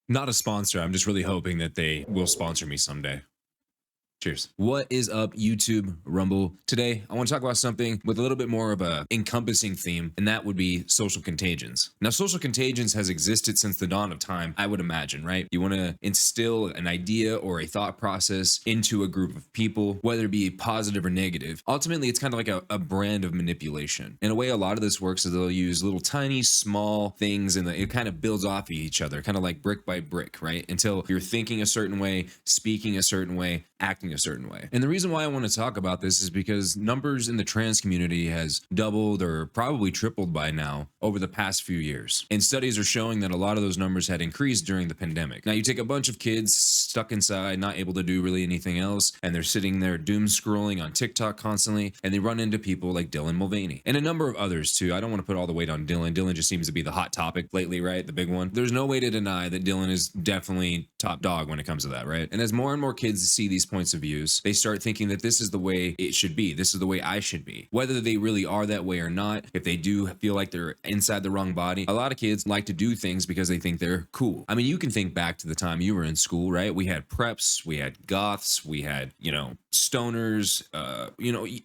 Not a sponsor. I'm just really hoping that they will sponsor me someday. Cheers. What is up, YouTube, Rumble? Today, I want to talk about something with a little bit more of a encompassing theme, and that would be social contagions. Now, social contagions has existed since the dawn of time, I would imagine, right? You want to instill an idea or a thought process into a group of people, whether it be positive or negative. Ultimately, it's kind of like a brand of manipulation. In a way, a lot of this works is they'll use little tiny, small things, and it kind of builds off of each other, kind of like brick by brick, right? Until you're thinking a certain way, speaking a certain way, acting a certain way. And the reason why I want to talk about this is because numbers in the trans community has doubled or probably tripled by now over the past few years. And studies are showing that a lot of those numbers had increased during the pandemic. Now you take a bunch of kids stuck inside, not able to do really anything else, and they're sitting there doom scrolling on TikTok constantly, and they run into people like Dylan Mulvaney and a number of others too. I don't want to put all the weight on Dylan. Dylan just seems to be the hot topic lately, right? The big one. There's no way to deny that Dylan is definitely top dog when it comes to that, right? And as more and more kids see these points of views, they start thinking that this is the way it should be. This is the way I should be. Whether they really are that way or not, if they do feel like they're inside the wrong body, a lot of kids like to do things because they think they're cool. I mean, you can think back to the time you were in school, right? We had preps, we had goths, we had, stoners,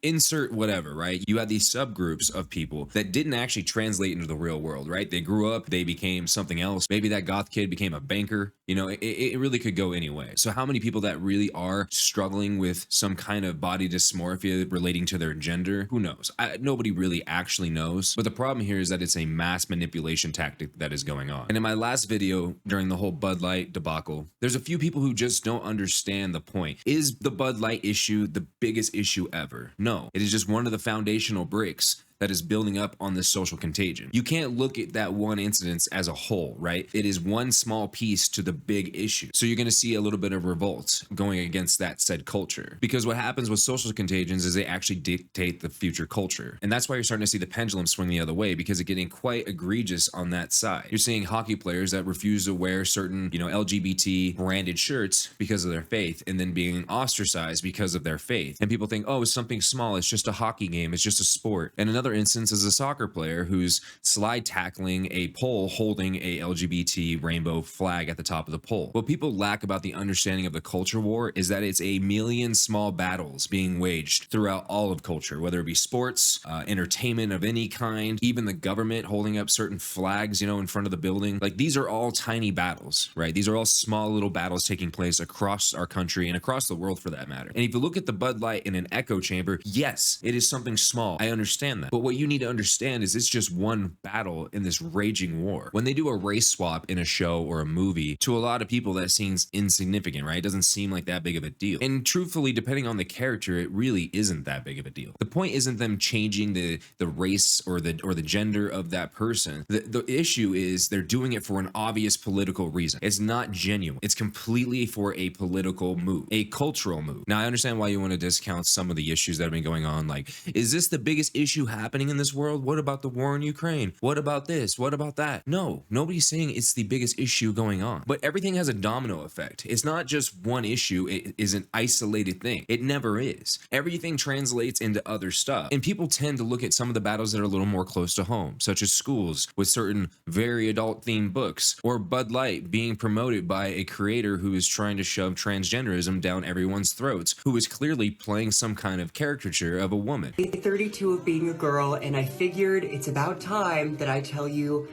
insert whatever, right? You had these subgroups of people that didn't actually translate into the real world, right? They grew up, they became something else. Maybe that goth kid became a banker. It really could go any way. So how many people that really are struggling with some kind of body dysmorphia relating to their gender? Who knows? Nobody really actually knows. But the problem here is that it's a mass manipulation tactic that is going on. And in my last video during the whole Bud Light debacle, there's a few people who just don't understand the point. Is the Bud Light issue the biggest issue ever? No, it is just one of the foundational bricks that is building up on this social contagion. You can't look at that one incident as a whole, right? It is one small piece to the big issue. So you're gonna see a little bit of revolt going against that said culture. Because what happens with social contagions is they actually dictate the future culture. And that's why you're starting to see the pendulum swing the other way, because it's getting quite egregious on that side. You're seeing hockey players that refuse to wear certain, LGBT branded shirts because of their faith, and then being ostracized because of their faith. And people think, oh, it's something small, it's just a hockey game, it's just a sport. And another instance is a soccer player who's slide tackling a pole holding a LGBT rainbow flag at the top of the pole. What people lack about the understanding of the culture war is that it's a million small battles being waged throughout all of culture, whether it be sports, entertainment of any kind, even the government holding up certain flags, in front of the building. Like, these are all tiny battles, right? These are all small little battles taking place across our country and across the world for that matter. And if you look at the Bud Light in an echo chamber, yes, it is something small. I understand that. But what you need to understand is it's just one battle in this raging war. When they do a race swap in a show or a movie, to a lot of people that seems insignificant, right? It doesn't seem like that big of a deal. And truthfully, depending on the character, it really isn't that big of a deal. The point isn't them changing the race or the gender of that person. The issue is they're doing it for an obvious political reason. It's not genuine. It's completely for a political move, a cultural move. Now, I understand why you want to discount some of the issues that have been going on. Like, is this the biggest issue happening in this world? What about the war in Ukraine? What about this? What about that? No, nobody's saying it's the biggest issue going on, but everything has a domino effect. It's not just one issue. It is an isolated thing. It never is. Everything translates into other stuff, and people tend to look at some of the battles that are a little more close to home, such as schools with certain very adult themed books, or Bud Light being promoted by a creator who is trying to shove transgenderism down everyone's throats, who is clearly playing some kind of caricature of a woman. 32 of being a girl, and I figured it's about time that I tell you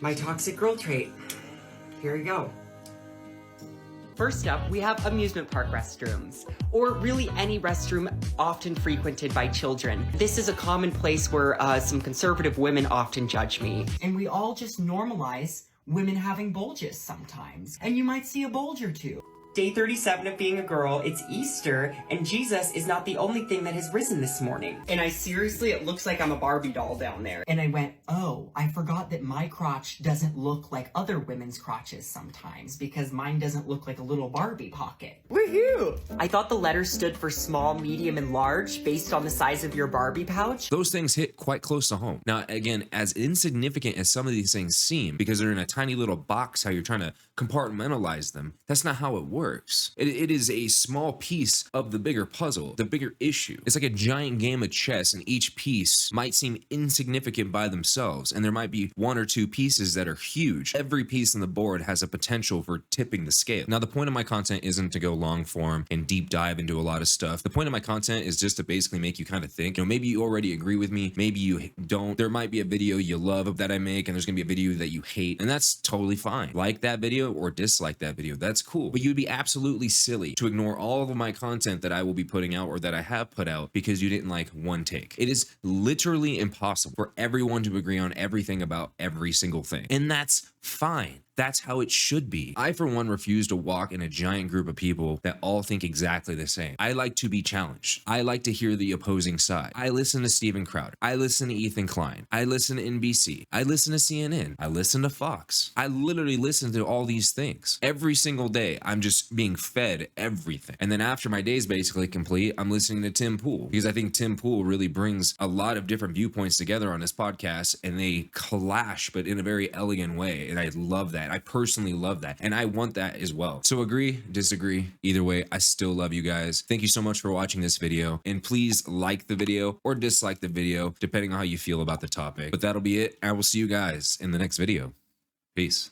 my toxic girl trait. Here we go. First up, we have amusement park restrooms, or really any restroom often frequented by children. This is a common place where some conservative women often judge me. And we all just normalize women having bulges sometimes. And you might see a bulge or two. Day 37 of being a girl, it's Easter, and Jesus is not the only thing that has risen this morning. And it looks like I'm a Barbie doll down there. And I went, oh, I forgot that my crotch doesn't look like other women's crotches sometimes, because mine doesn't look like a little Barbie pocket. Woohoo! I thought the letters stood for small, medium, and large based on the size of your Barbie pouch. Those things hit quite close to home. Now, again, as insignificant as some of these things seem, because they're in a tiny little box, how you're trying to compartmentalize them, that's not how it works. works. It is a small piece of the bigger puzzle, the bigger issue. It's like a giant game of chess, and each piece might seem insignificant by themselves, and there might be one or two pieces that are huge. Every piece on the board has a potential for tipping the scale. Now, the point of my content isn't to go long form and deep dive into a lot of stuff. The point of my content is just to basically make you kind of think. You know, maybe you already agree with me, maybe you don't. There might be a video you love that I make, and there's gonna be a video that you hate, and that's totally fine. Like that video or dislike that video, that's cool. But you'd be absolutely silly to ignore all of my content that I will be putting out or that I have put out because you didn't like one take. It is literally impossible for everyone to agree on everything about every single thing, and that's fine. That's how it should be. I, for one, refuse to walk in a giant group of people that all think exactly the same. I like to be challenged. I like to hear the opposing side. I listen to Steven Crowder. I listen to Ethan Klein. I listen to NBC. I listen to CNN. I listen to Fox. I literally listen to all these things. Every single day, I'm just being fed everything. And then after my day's basically complete, I'm listening to Tim Pool, because I think Tim Pool really brings a lot of different viewpoints together on his podcast, and they clash, but in a very elegant way. And I love that. I personally love that, and I want that as well. So agree, disagree, either way, I still love you guys. Thank you so much for watching this video, and please like the video or dislike the video, depending on how you feel about the topic. But that'll be it. I will see you guys in the next video. Peace.